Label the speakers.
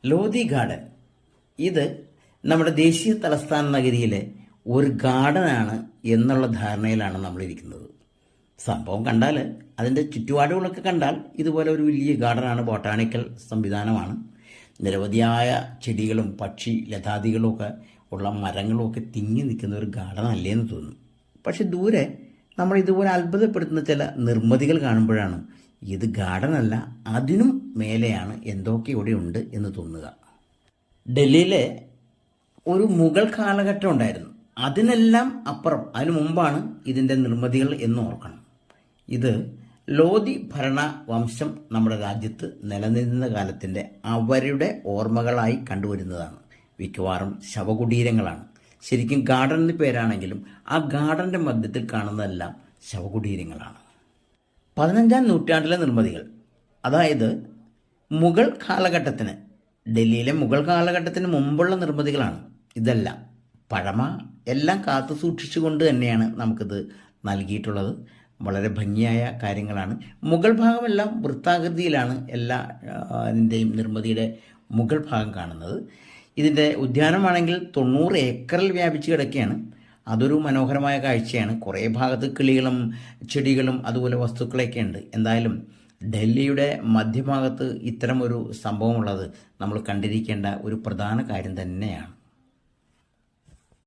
Speaker 1: Lodhi garden ഇത് നമ്മുടെ ദേശീയ തലസ്ഥാന നഗരിയിലെ ഒരു ഗാർഡനാണ് എന്നുള്ള ധാരണയിലാണ് നമ്മളിരിക്കുന്നത്. സംഭവം കണ്ടാൽ അതിൻ്റെ ചുറ്റുപാടുകളൊക്കെ കണ്ടാൽ ഇതുപോലെ ഒരു വലിയ ഗാർഡനാണ്, ബൊട്ടാണിക്കൽ സംവിധാനമാണ്. നിരവധിയായ ചെടികളും പക്ഷി ലതാദികളും ഒക്കെ ഉള്ള മരങ്ങളും ഒക്കെ തിങ്ങി നിൽക്കുന്ന ഒരു ഗാർഡൻ അല്ലേന്ന് തോന്നും. പക്ഷെ ദൂരെ നമ്മൾ ഇതുപോലെ അത്ഭുതപ്പെടുത്തുന്ന ചില നിർമ്മിതികൾ കാണുമ്പോഴാണ് ഇത് ഗാർഡൻ അല്ല, അതിനും മേലെയാണ് എന്തൊക്കെ ഇവിടെ ഉണ്ട് എന്ന് തോന്നുക. ഡൽഹിയിലെ ഒരു മുഗൾ കാലഘട്ടം ഉണ്ടായിരുന്നു, അതിനെല്ലാം അപ്പുറം അതിനു മുമ്പാണ് ഇതിൻ്റെ നിർമ്മിതികൾ എന്ന് ഓർക്കണം. ഇത് ലോധി ഭരണ വംശം നമ്മുടെ രാജ്യത്ത് നിലനിന്നിരുന്ന കാലത്തിൻ്റെ അവരുടെ ഓർമ്മകളായി കണ്ടുവരുന്നതാണ്. മിക്കവാറും ശവകുടീരങ്ങളാണ്. ശരിക്കും ഗാർഡൻ എന്ന് പേരാണെങ്കിലും ആ ഗാർഡൻ്റെ മധ്യത്തിൽ കാണുന്നതെല്ലാം ശവകുടീരങ്ങളാണ്. 15-ാം നൂറ്റാണ്ടിലെ നിർമ്മിതികൾ, അതായത് മുഗൾ കാലഘട്ടത്തിന്, ഡൽഹിയിലെ മുഗൾ കാലഘട്ടത്തിന് മുമ്പുള്ള നിർമ്മിതികളാണ്. ഇതെല്ലാം പഴമ എല്ലാം കാത്തു സൂക്ഷിച്ചുകൊണ്ട് തന്നെയാണ് നമുക്കിത് നൽകിയിട്ടുള്ളത്. വളരെ ഭംഗിയായ കാര്യങ്ങളാണ്. മുകൾ ഭാഗമെല്ലാം വൃത്താകൃതിയിലാണ് ഇതിൻ്റെയും നിർമ്മിതിയുടെ മുകൾ ഭാഗം കാണുന്നത്. ഇതിൻ്റെ ഉദ്യാനമാണെങ്കിൽ 90 ഏക്കറിൽ വ്യാപിച്ച് കിടക്കുകയാണ്. അതൊരു മനോഹരമായ കാഴ്ചയാണ്. കുറേ ഭാഗത്ത് കിളികളും ചെടികളും അതുപോലെ വസ്തുക്കളൊക്കെ ഉണ്ട്. എന്തായാലും ഡൽഹിയുടെ മധ്യഭാഗത്ത് ഇത്തരം ഒരു സംഭവമുള്ളത് നമ്മൾ കണ്ടിരിക്കേണ്ട ഒരു പ്രധാന കാര്യം തന്നെയാണ്.